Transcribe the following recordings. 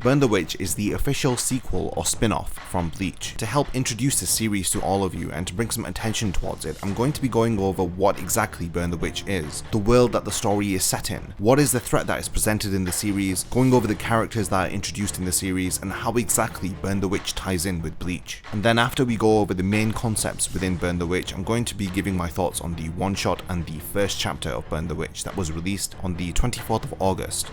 Burn the Witch is the official sequel or spin-off from Bleach. To help introduce the series to all of you and to bring some attention towards it, I'm going to be going over what exactly Burn the Witch is, the world that the story is set in, what is the threat that is presented in the series, going over the characters that are introduced in the series, and how exactly Burn the Witch ties in with Bleach. And then after we go over the main concepts within Burn the Witch, I'm going to be giving my thoughts on the one-shot and the first chapter of Burn the Witch that was released on the 24th of August.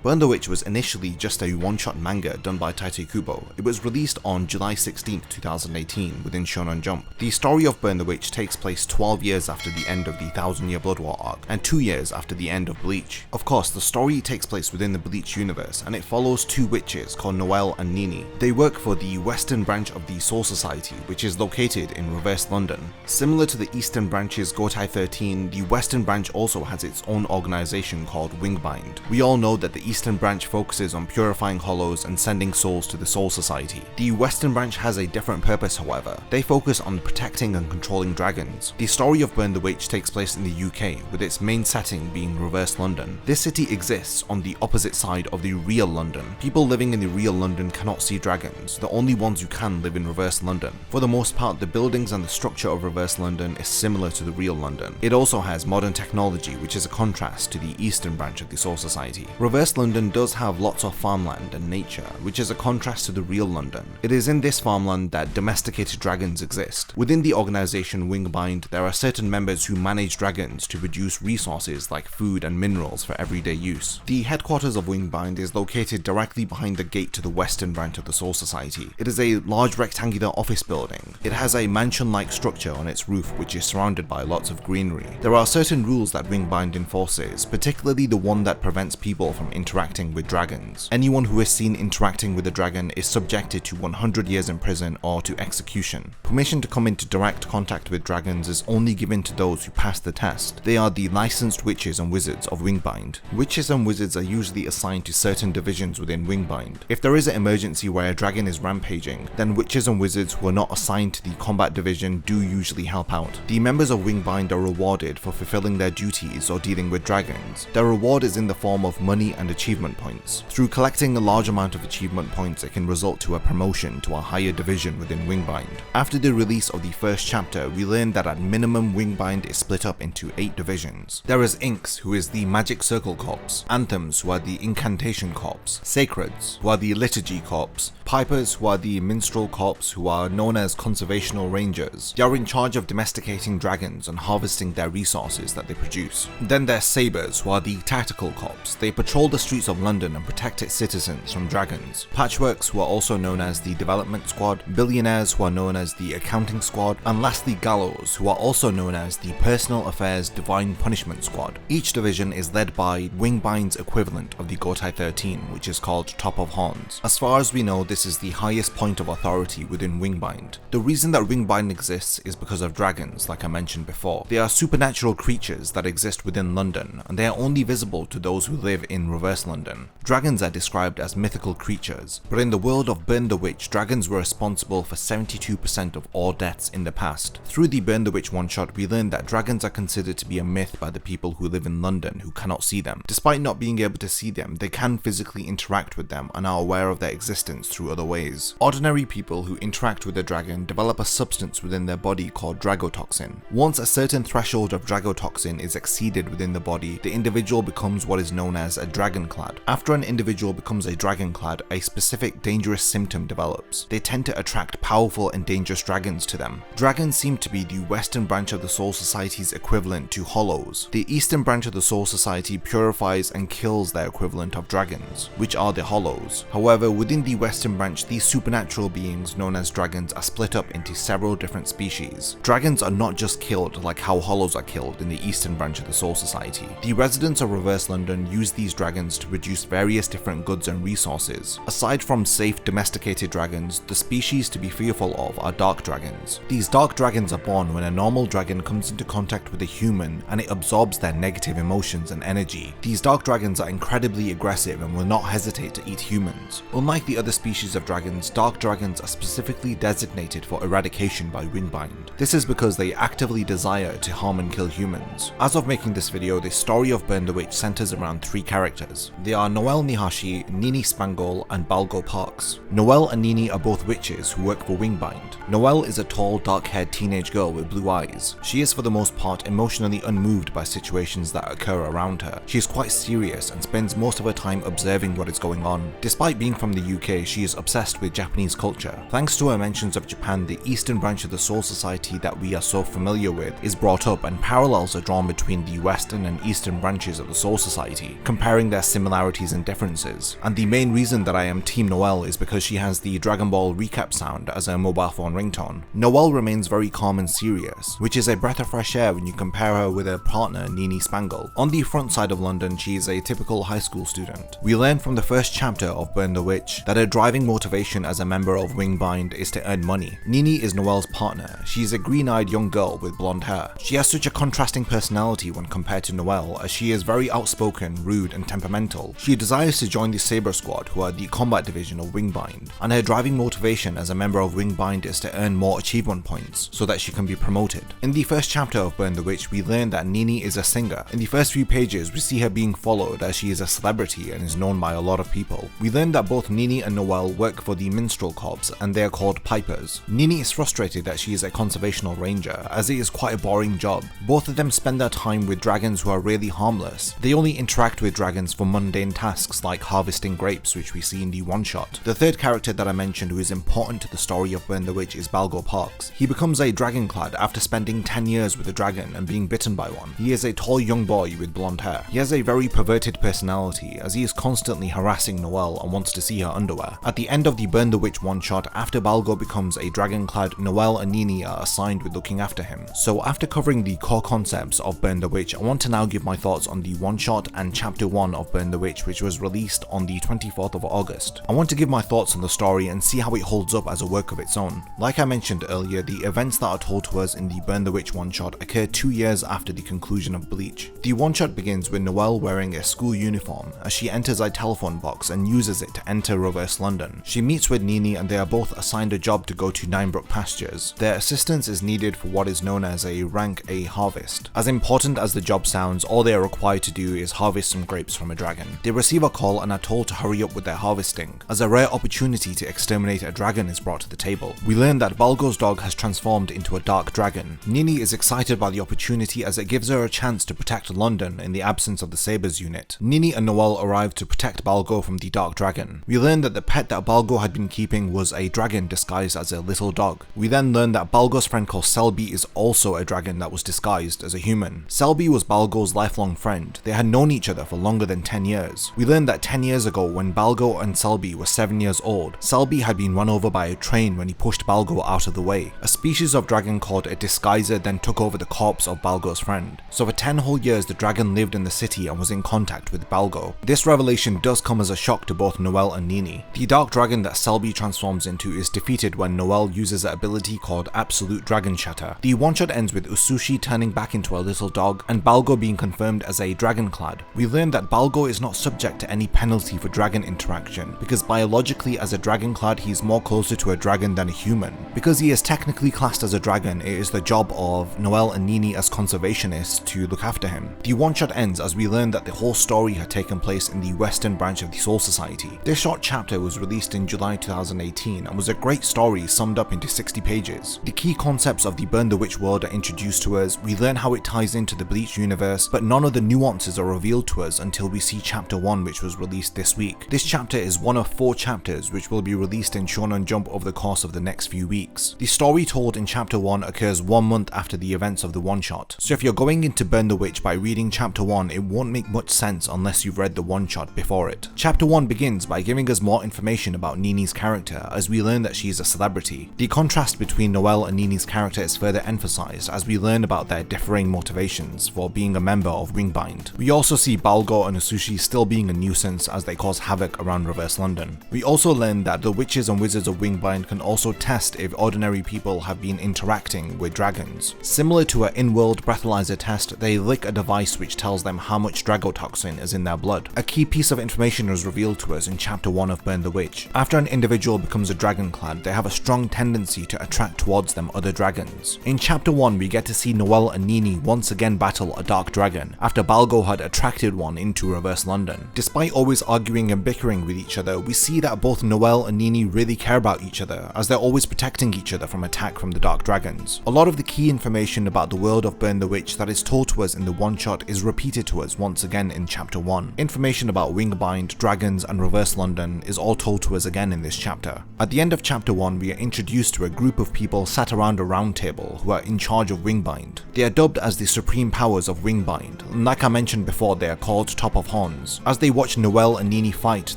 Burn the Witch was initially just a one-shot manga done by Tite Kubo. It was released on July 16, 2018 within Shonen Jump. The story of Burn the Witch takes place 12 years after the end of the 1000-Year Blood War arc, and 2 years after the end of Bleach. Of course, the story takes place within the Bleach universe, and it follows two witches called Noel and Ninny. They work for the western branch of the Soul Society, which is located in Reverse London. Similar to the eastern branch's Gotai 13, the western branch also has its own organization called Wingbind. We all know that the Eastern branch focuses on purifying hollows and sending souls to the Soul Society. The Western branch has a different purpose, however. They focus on protecting and controlling dragons. The story of Burn the Witch takes place in the UK, with its main setting being Reverse London. This city exists on the opposite side of the real London. People living in the real London cannot see dragons. The only ones who can live in Reverse London. For the most part, the buildings and the structure of Reverse London is similar to the real London. It also has modern technology, which is a contrast to the Eastern branch of the Soul Society. Reverse London does have lots of farmland and nature, which is a contrast to the real London. It is in this farmland that domesticated dragons exist. Within the organization Wingbind, there are certain members who manage dragons to produce resources like food and minerals for everyday use. The headquarters of Wingbind is located directly behind the gate to the western branch of the Soul Society. It is a large rectangular office building. It has a mansion-like structure on its roof, which is surrounded by lots of greenery. There are certain rules that Wingbind enforces, particularly the one that prevents people from interacting with dragons. Anyone who is seen interacting with a dragon is subjected to 100 years in prison or to execution. Permission to come into direct contact with dragons is only given to those who pass the test. They are the licensed witches and wizards of Wingbind. Witches and wizards are usually assigned to certain divisions within Wingbind. If there is an emergency where a dragon is rampaging, then witches and wizards who are not assigned to the combat division do usually help out. The members of Wingbind are rewarded for fulfilling their duties or dealing with dragons. Their reward is in the form of money and achievement points. Through collecting a large amount of achievement points, it can result to a promotion to a higher division within Wingbind. After the release of the first chapter, we learned that at minimum Wingbind is split up into 8 divisions. There is Inks, who is the Magic Circle Corps, Anthems, who are the Incantation Corps, Sacreds, who are the Liturgy Corps, Pipers, who are the Minstrel Corps, who are known as Conservational Rangers. They are in charge of domesticating dragons and harvesting their resources that they produce. Then there's Sabers, who are the Tactical Corps. They patrol the streets of London and protect its citizens from dragons. Patchworks, who are also known as the Development Squad, Billionaires, who are known as the Accounting Squad, and lastly Gallows, who are also known as the Personal Affairs Divine Punishment Squad. Each division is led by Wingbind's equivalent of the Gotai 13, which is called Top of Horns. As far as we know, this is the highest point of authority within Wingbind. The reason that Wingbind exists is because of dragons, like I mentioned before. They are supernatural creatures that exist within London, and they are only visible to those who live in Reverse London. Dragons are described as mythical creatures, but in the world of Burn the Witch, dragons were responsible for 72% of all deaths in the past. Through the Burn the Witch one-shot, we learned that dragons are considered to be a myth by the people who live in London who cannot see them. Despite not being able to see them, they can physically interact with them and are aware of their existence through other ways. Ordinary people who interact with a dragon develop a substance within their body called dragotoxin. Once a certain threshold of dragotoxin is exceeded within the body, the individual becomes what is known as a dragonclad. After an individual becomes a dragonclad, a specific dangerous symptom develops. They tend to attract powerful and dangerous dragons to them. Dragons seem to be the western branch of the Soul Society's equivalent to hollows. The eastern branch of the Soul Society purifies and kills their equivalent of dragons, which are the hollows. However, within the western branch, these supernatural beings known as dragons are split up into several different species. Dragons are not just killed like how hollows are killed in the eastern branch of the Soul Society. The residents of Reverse London use these dragons dragons to produce various different goods and resources. Aside from safe domesticated dragons, the species to be fearful of are dark dragons. These dark dragons are born when a normal dragon comes into contact with a human and it absorbs their negative emotions and energy. These dark dragons are incredibly aggressive and will not hesitate to eat humans. Unlike the other species of dragons, dark dragons are specifically designated for eradication by Wingbind. This is because they actively desire to harm and kill humans. As of making this video, the story of Burn the Witch centers around 3 characters. They are Noel Niihashi, Ninny Spangcole, and Balgo Parks. Noel and Ninny are both witches who work for Wingbind. Noel is a tall, dark-haired teenage girl with blue eyes. She is for the most part emotionally unmoved by situations that occur around her. She is quite serious and spends most of her time observing what is going on. Despite being from the UK, she is obsessed with Japanese culture. Thanks to her mentions of Japan, the eastern branch of the Soul Society that we are so familiar with is brought up, and parallels are drawn between the western and eastern branches of the Soul Society, comparing their similarities and differences. And the main reason that I am Team Noel is because she has the Dragon Ball recap sound as her mobile phone ringtone. Noel remains very calm and serious, which is a breath of fresh air when you compare her with her partner Ninny Spangcole. On the front side of London, she is a typical high school student. We learn from the first chapter of Burn the Witch that her driving motivation as a member of Wingbind is to earn money. Ninny is Noel's partner. She is a green-eyed young girl with blonde hair. She has such a contrasting personality when compared to Noel, as she is very outspoken, rude, and temperamental. She desires to join the Saber Squad, who are the combat division of Wingbind, and her driving motivation as a member of Wingbind is to earn more achievement points so that she can be promoted. In the first chapter of Burn the Witch, we learn that Ninny is a singer. In the first few pages, we see her being followed as she is a celebrity and is known by a lot of people. We learn that both Ninny and Noel work for the Minstrel Corps, and they are called Pipers. Ninny is frustrated that she is a conservational ranger, as it is quite a boring job. Both of them spend their time with dragons who are really harmless. They only interact with dragons for mundane tasks like harvesting grapes, which we see in the one-shot. The third character that I mentioned who is important to the story of Burn the Witch is Balgo Parks. He becomes a dragonclad after spending 10 years with a dragon and being bitten by one. He is a tall young boy with blonde hair. He has a very perverted personality, as he is constantly harassing Noel and wants to see her underwear. At the end of the Burn the Witch one-shot, after Balgo becomes a dragonclad, Noel and Ninny are assigned with looking after him. So after covering the core concepts of Burn the Witch, I want to now give my thoughts on the one-shot and chapter 1 of Burn the Witch, which was released on the 24th of August. I want to give my thoughts on the story and see how it holds up as a work of its own. Like I mentioned earlier, the events that are told to us in the Burn the Witch one-shot occur 2 years after the conclusion of Bleach. The one-shot begins with Noel wearing a school uniform as she enters a telephone box and uses it to enter reverse London. She meets with Ninny and they are both assigned a job to go to Ninebrook Pastures. Their assistance is needed for what is known as a rank A harvest. As important as the job sounds, all they are required to do is harvest some grapes from a dragon. They receive a call and are told to hurry up with their harvesting, as a rare opportunity to exterminate a dragon is brought to the table. We learn that Balgo's dog has transformed into a dark dragon. Ninny is excited by the opportunity as it gives her a chance to protect London in the absence of the Sabres unit. Ninny and Noel arrive to protect Balgo from the dark dragon. We learn that the pet that Balgo had been keeping was a dragon disguised as a little dog. We then learn that Balgo's friend called Selby is also a dragon that was disguised as a human. Selby was Balgo's lifelong friend. They had known each other for longer than 10 years. We learned that 10 years ago, when Balgo and Selby were 7 years old, Selby had been run over by a train when he pushed Balgo out of the way. A species of dragon called a disguiser then took over the corpse of Balgo's friend. So for 10 whole years the dragon lived in the city and was in contact with Balgo. This revelation does come as a shock to both Noel and Ninny. The dark dragon that Selby transforms into is defeated when Noel uses an ability called Absolute Dragon Shatter. The one-shot ends with Usushi turning back into a little dog and Balgo being confirmed as a dragonclad. We learn that Balgo is not subject to any penalty for dragon interaction, because biologically as a dragonclad he is more closer to a dragon than a human. Because he is technically classed as a dragon, it is the job of Noel and Ninny as conservationists to look after him. The one-shot ends as we learn that the whole story had taken place in the western branch of the Soul Society. This short chapter was released in July 2018 and was a great story summed up into 60 pages. The key concepts of the Burn the Witch world are introduced to us, we learn how it ties into the Bleach universe, but none of the nuances are revealed to us until we see chapter 1, which was released this week. This chapter is one of 4 chapters which will be released in Shonen Jump over the course of the next few weeks. The story told in chapter 1 occurs 1 month after the events of the one-shot, so if you're going into Burn the Witch by reading chapter 1, it won't make much sense unless you've read the one-shot before it. Chapter 1 begins by giving us more information about Ninny's character, as we learn that she is a celebrity. The contrast between Noel and Ninny's character is further emphasized as we learn about their differing motivations for being a member of Wingbind. We also see Balgo and Usushi Niihashi still being a nuisance as they cause havoc around Reverse London. We also learn that the witches and wizards of Wingbind can also test if ordinary people have been interacting with dragons. Similar to an in-world breathalyzer test, they lick a device which tells them how much dragotoxin is in their blood. A key piece of information was revealed to us in chapter 1 of Burn the Witch. After an individual becomes a dragonclad, they have a strong tendency to attract towards them other dragons. In chapter 1 we get to see Noel and Ninny once again battle a dark dragon, after Balgo had attracted one into Reverse London. Despite always arguing and bickering with each other, we see that both Noel and Ninny really care about each other, as they're always protecting each other from attack from the dark dragons. A lot of the key information about the world of Burn the Witch that is told to us in the one-shot is repeated to us once again in chapter 1. Information about Wingbind, dragons and Reverse London is all told to us again in this chapter. At the end of chapter 1 we are introduced to a group of people sat around a round table who are in charge of Wingbind. They are dubbed as the supreme powers of Wingbind, and like I mentioned before, they are called Top of Horns. As they watch Noel and Ninny fight,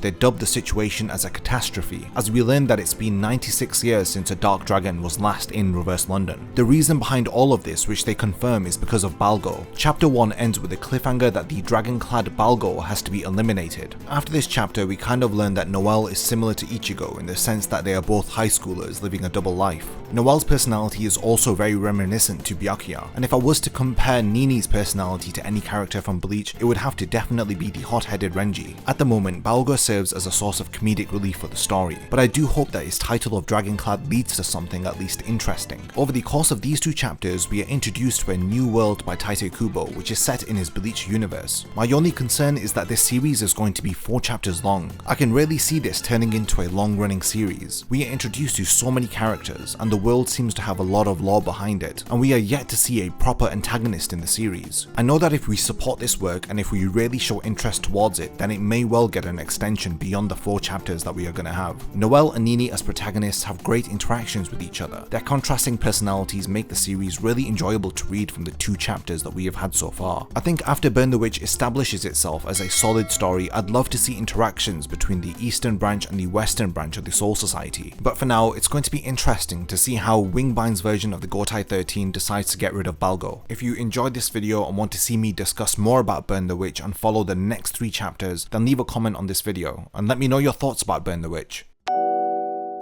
they dub the situation as a catastrophe, as we learn that it's been 96 years since a dark dragon was last in Reverse London. The reason behind all of this, which they confirm, is because of Balgo. Chapter 1 ends with a cliffhanger that the dragon-clad Balgo has to be eliminated. After this chapter we kind of learn that Noel is similar to Ichigo in the sense that they are both high schoolers living a double life. Noel's personality is also very reminiscent to Byakuya, and if I was to compare Ninny's personality to any character from Bleach, it would have to definitely be the hot-headed Renji. At the moment, Balgo serves as a source of comedic relief for the story, but I do hope that his title of Dragonclad leads to something at least interesting. Over the course of these two chapters, we are introduced to a new world by Tite Kubo, which is set in his Bleach universe. My only concern is that this series is going to be 4 chapters long. I can really see this turning into a long-running series. We are introduced to so many characters, and the world seems to have a lot of lore behind it, and we are yet to see a proper antagonist in the series. I know that if we support this work and if we really show interest towards it, then it may well get an extension beyond the 4 chapters that we are going to have. Noel and Ninny as protagonists have great interactions with each other. Their contrasting personalities make the series really enjoyable to read from the 2 chapters that we have had so far. I think after Burn the Witch establishes itself as a solid story, I'd love to see interactions between the Eastern branch and the Western branch of the Soul Society. But for now, it's going to be interesting to see how Wingbind's version of the Gotai 13 decides to get rid of Balgo. If you enjoyed this video and want to see me discuss more about Burn the Witch and follow the next 3 chapters, then leave a comment on this video and let me know your thoughts about Burn the Witch.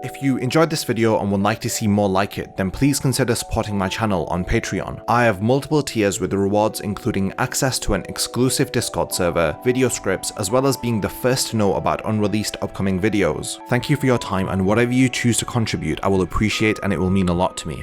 If you enjoyed this video and would like to see more like it, then please consider supporting my channel on Patreon. I have multiple tiers with the rewards including access to an exclusive Discord server, video scripts, as well as being the first to know about unreleased upcoming videos. Thank you for your time, and whatever you choose to contribute I will appreciate, and it will mean a lot to me.